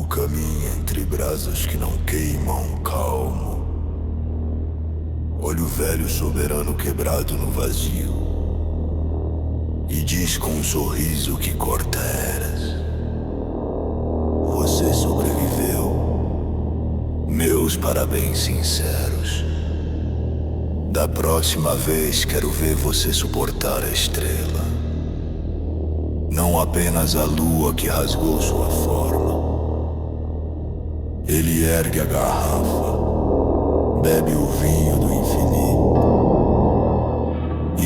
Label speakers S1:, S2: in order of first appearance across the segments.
S1: caminha entre brasas que não queimam, calmo. Olha o velho soberano quebrado no vazio e diz com um sorriso que corta eras: você sobreviveu. Meus parabéns sinceros. Da próxima vez quero ver você suportar a estrela, não apenas a lua que rasgou sua forma. Ele ergue a garrafa, bebe o vinho do infinito,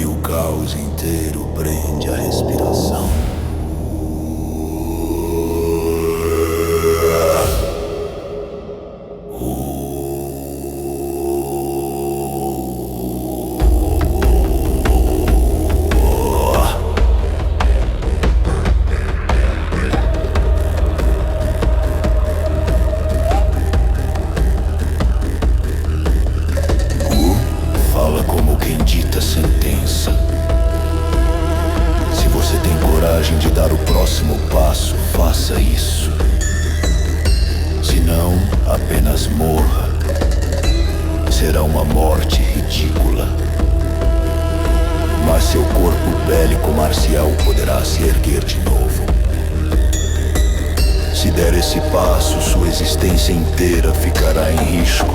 S1: e o caos inteiro prende a respiração. Se você tem coragem de dar o próximo passo, faça isso. Se não, apenas morra. Será uma morte ridícula, mas seu corpo bélico marcial poderá se erguer de novo. Se der esse passo, sua existência inteira ficará em risco.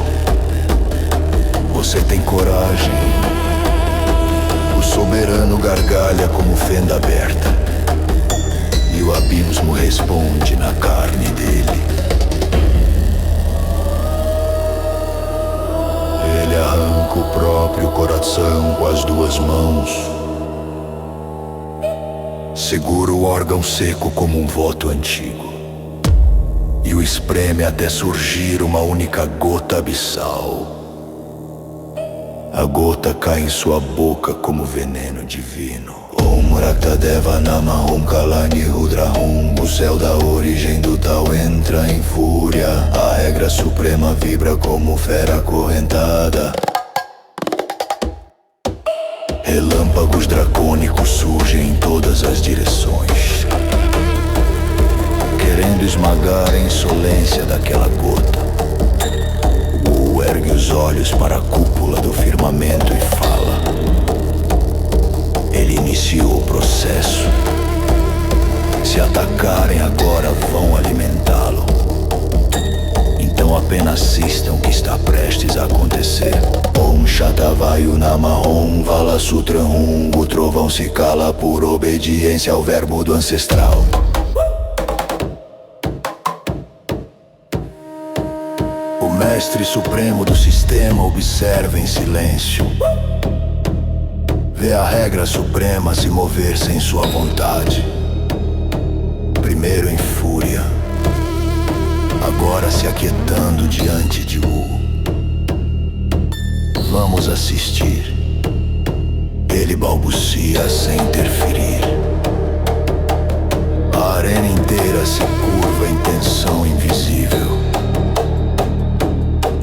S1: Você tem coragem. O soberano gargalha como fenda aberta, e o abismo responde na carne dele. Ele arranca o próprio coração com as duas mãos, segura o órgão seco como um voto antigo, e o espreme até surgir uma única gota abissal. A gota cai em sua boca como veneno divino. Om Raktadeva Nama Om Kalani Rudra Om. O céu da origem do Tao entra em fúria. A regra suprema vibra como fera acorrentada. Relâmpagos dracônicos surgem em todas as direções, querendo esmagar a insolência daquela gota. Ergue os olhos para a cúpula do firmamento e fala: ele iniciou o processo. Se atacarem agora, vão alimentá-lo. Então apenas assistam o que está prestes a acontecer. Om Shatavayu Nama Om Vala Sutra Om. O trovão se cala por obediência ao verbo do ancestral. O mestre supremo do sistema observa em silêncio. Vê a regra suprema se mover sem sua vontade. Primeiro em fúria, agora se aquietando diante de Wu. Vamos assistir. Ele balbucia sem interferir. A arena inteira se curva em tensão invisível.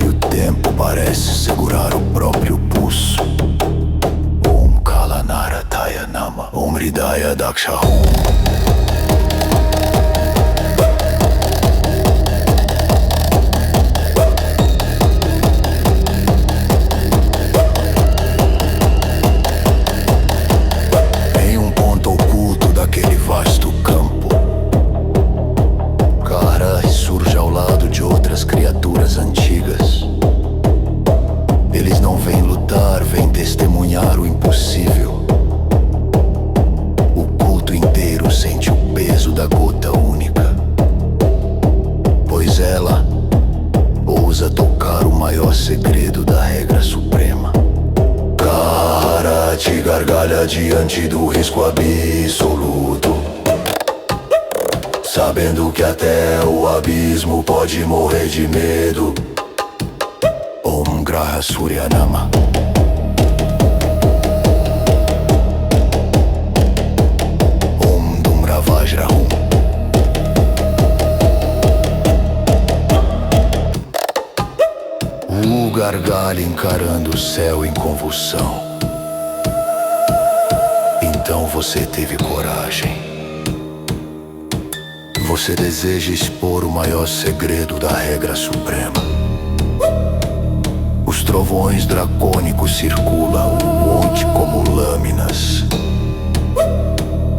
S1: O tempo parece segurar o próprio pulso. Om Kalanarataya Nama Om Hridaya Daksha Om. Em um ponto oculto daquele vasto campo, Kara ressurge ao lado de outras criaturas antigas. Eles não vêm lutar, vêm testemunhar o impossível. O culto inteiro sente o peso da gota única, pois ela ousa tocar o maior segredo da regra suprema. Kara te gargalha diante do risco absoluto, sabendo que até o abismo pode morrer de medo. Om Graha Surya Nama. Om Dumra Vajra Hum. O gargalha encarando o céu em convulsão. Então você teve coragem. Você deseja expor o maior segredo da regra suprema. Os trovões dracônicos circulam o monte como lâminas,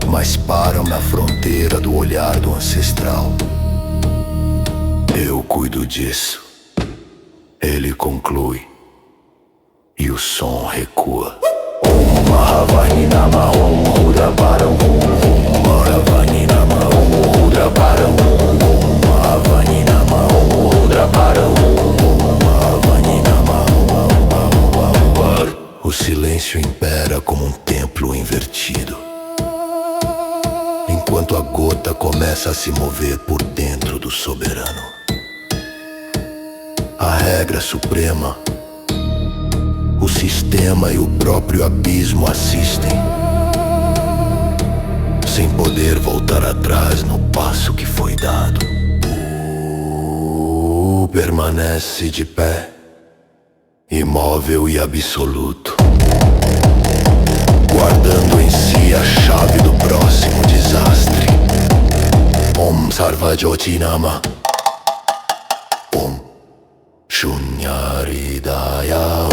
S1: mas param na fronteira do olhar do ancestral. Eu cuido disso. Ele conclui, e o som recua. Om Mahavani Nama Om Rudra Param Om Mahavani Nama Om Rudra Param Om Mahavani Nama Om Rudra Param Om Mahavani Nama Om. O silêncio impera como um templo invertido, enquanto a gota começa a se mover por dentro do soberano. A regra suprema, o sistema e o próprio abismo assistem, sem poder voltar atrás no passo que foi dado. Permanece de pé, imóvel e absoluto, guardando em si a chave do próximo desastre. Om Sarvajoti Nama Om Shunyaridaya.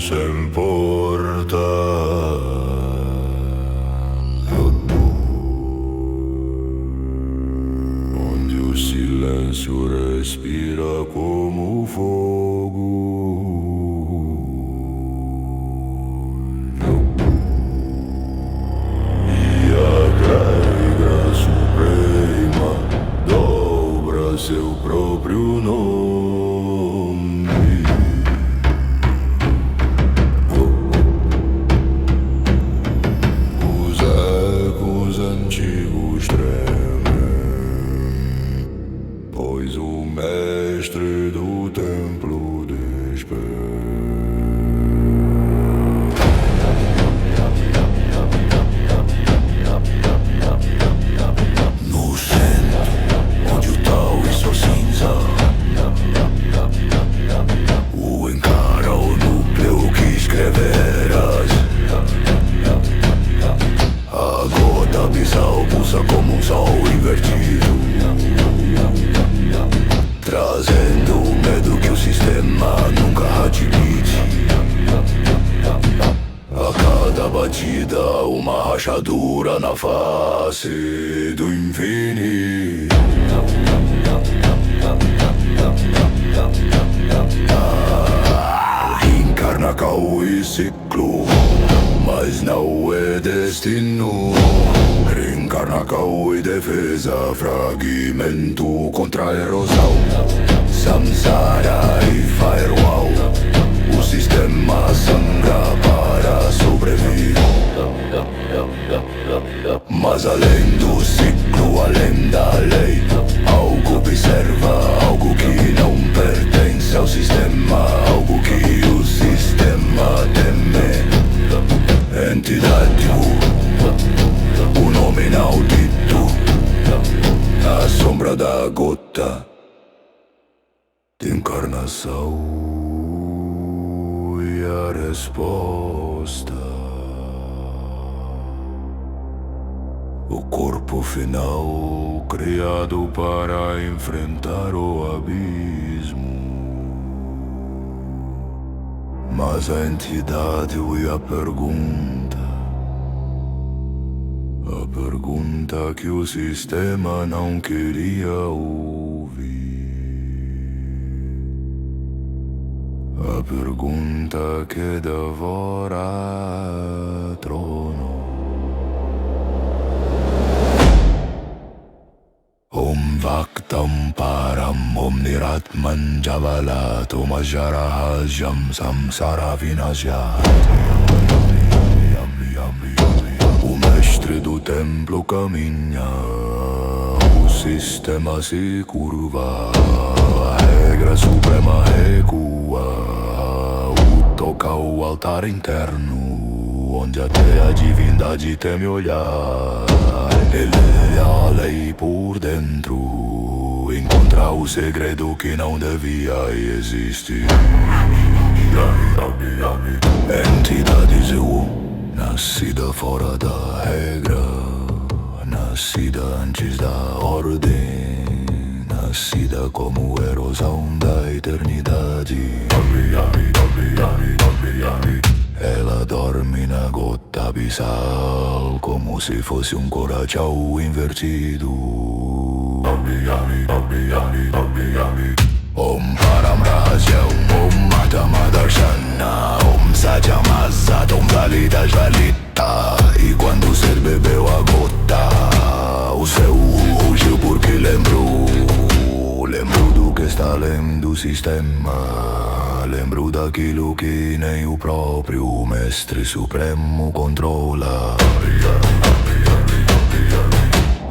S1: Sem porta, onde o silêncio respira como fogo. E a regra suprema dobra seu próprio nome. Antigos tremem, pois o mestre do templo desperta. No centro, onde o tal e sua cinza o encara o núcleo que escreverás. A gota abissal pulsa como um sol invertido, trazendo o medo que o sistema nunca admite. A cada batida, uma rachadura na face do infinito. Reencarna caos e ciclo, mas não é destino. Reencarna caos e defesa, fragmento contra a erosão. Samsara e firewall, o sistema sangra para sobreviver. Mas além do ciclo, além da lei, algo observa, algo que não pertence ao sistema, algo que o sistema teme. Entidade, o nome inaudito, a sombra da gota de encarnação e a resposta. O corpo final criado para enfrentar o abismo. Mas a entidade e a pergunta que o sistema não queria ouvir. A pergunta que devora trono. Vaktam param omniratman javalato majarahajam samsara vinajat. O mestre do templo caminha, o sistema se curva, a regra suprema recua, o toca o altar interno, onde até a divindade teme olhar. Ele é a lei por dentro, encontrar o segredo que não devia existir. Entidades nascida fora da regra, nascida antes da ordem, nascida como erosão da eternidade. Ela dorme na gota abissal, como se fosse um corachau invertido. Om Param Rahasyam, Om Matama Darshana, Om Satyamasa, Om Valida Jalita. E quando o ser bebeu a gota, o céu rugiu porque lembrou do que está além do sistema. Lembro daquilo que nem o próprio Mestre Supremo controla.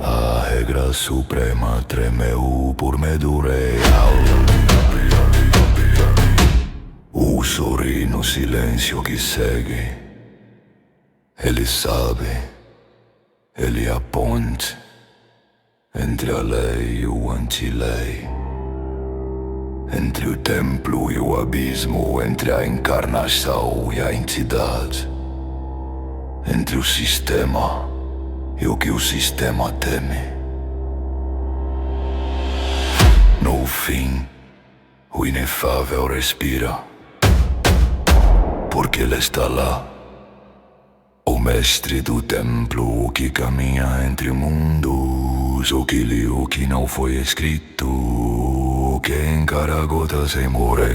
S1: A regra suprema tremeu por medo real. O sorri no silêncio que segue. Ele sabe, ele é a ponte entre a lei e o anti-lei, entre o templo e o abismo, entre a encarnação e a entidade, entre o sistema e o que o sistema teme. No fim, o inefável respira, porque ele está lá, o mestre do templo, o que caminha entre mundos, o que li o que não foi escrito, o que encara a gota sem morrer.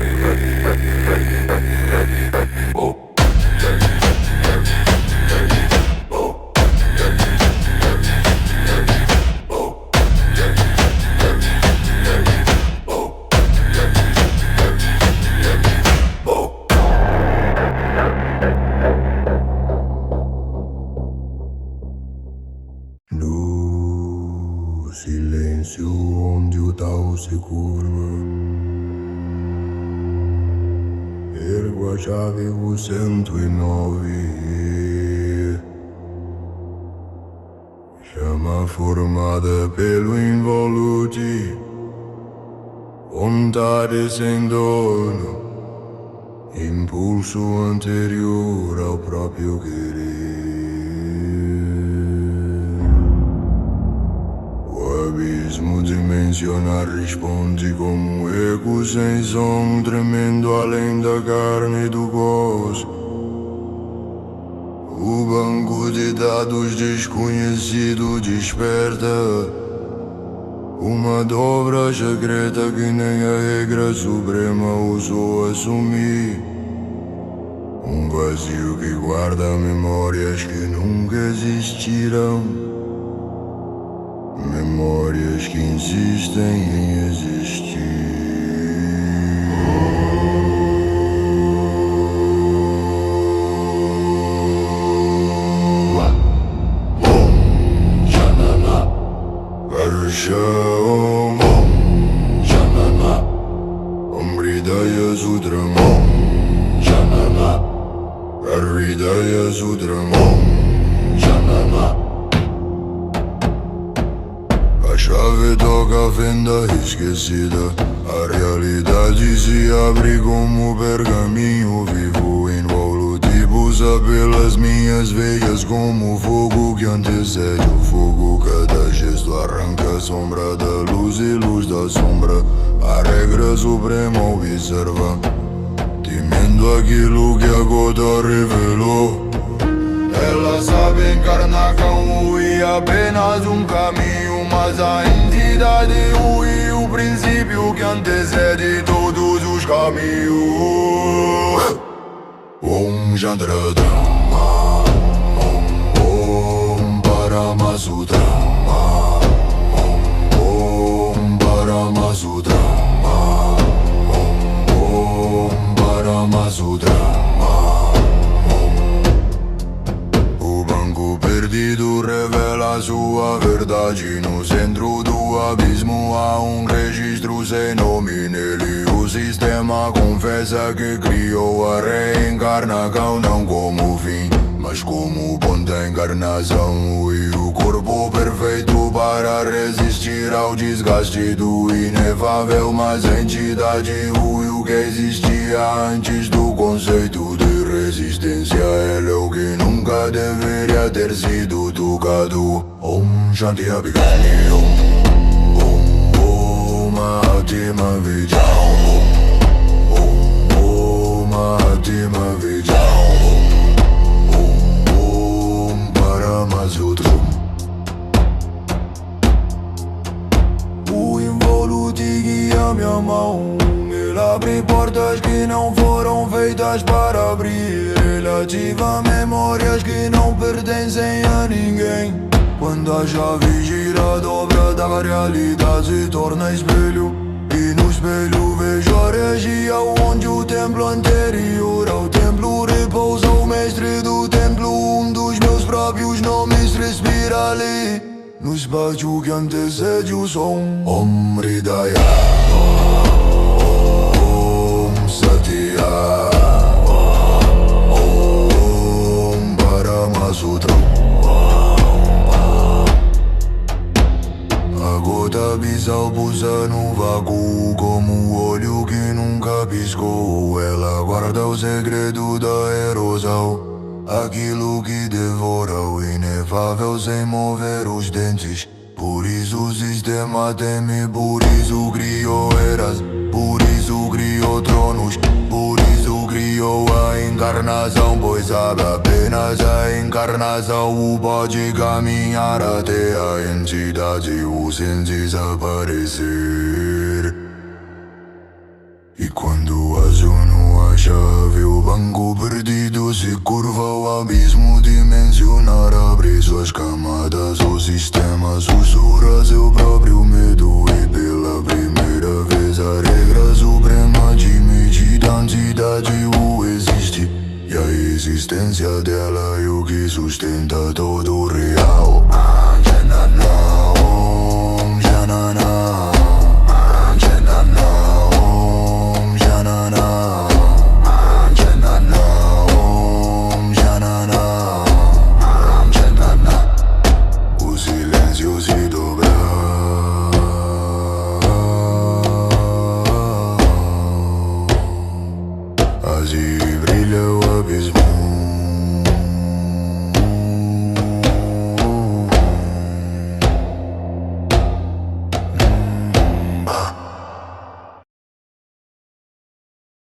S1: Silêncio onde o tal se curva, ergo a chave o 109, chama formada pelo involuti, vontade sem dono, impulso anterior ao próprio querer. Abismo dimensionar responde como um eco sem som, tremendo além da carne e do gozo. O banco de dados desconhecido desperta uma dobra secreta que nem a regra suprema ousou assumir. Um vazio que guarda memórias que nunca existirão, memórias que insistem em existir. Om Janana Varsham, Om Janana Amridaya Sudram, Om Janana Hridaya Sudram, Om Janana. A chave toca a fenda esquecida, a realidade se abre como pergaminho vivo, involutivo, pelas minhas veias como fogo que antecede o fogo. Cada gesto arranca a sombra da luz e luz da sombra, a regra suprema observa, temendo aquilo que a gota revelou. Ela sabe encarnar como ir apenas um caminho, mas a entidade e o princípio que antecede todos os caminhos. Om Jandradrama, Om Parama Sutrama, Om sem nome nele. O sistema confessa que criou a reencarnação não como fim, mas como ponto da encarnação. E o corpo perfeito para resistir ao desgaste do inefável. Mas a entidade ruim que existia antes do conceito de resistência. Ele é o que nunca deveria ter sido tocado. Om Shanti Abhigani Om Mahatma Vijay Om Mahatma Vijay Om Paramasutra. O involuto guia minha mão. Ele abre portas que não foram feitas para abrir. Ele ativa memórias que não pertencem a ninguém. Quando a chave gira, a dobra da realidade se torna espelho. E no espelho vejo a regia onde o templo anterior ao templo repousa o mestre do templo. Um dos meus próprios nomes respira ali, no espaço que antecede o som. Om Hridaya Om Satya Om Paramasutra. A gota abissal pousa no vácuo como o olho que nunca piscou. Ela guarda o segredo da erosão, aquilo que devora o inefável sem mover os dentes. Por isso o sistema teme, por isso criou eras, por isso criou tronos, por isso criou a encarnação. Pois sabe apenas a encarnação o pode caminhar até a entidade o sem desaparecer. E quando aciono a chave, o banco perdido se curva ao abismo dimensionar. Abre suas camadas, o sistema sussurra seu próprio medo. E pela primeira vez a regra suprema de medida, a entidade o existe. E a existência dela é o que sustenta todo o real. Janana, Om Janana, Janana, Om Janana, Janana, Om Janana, Janana. O silêncio se dobra. Assim brilha o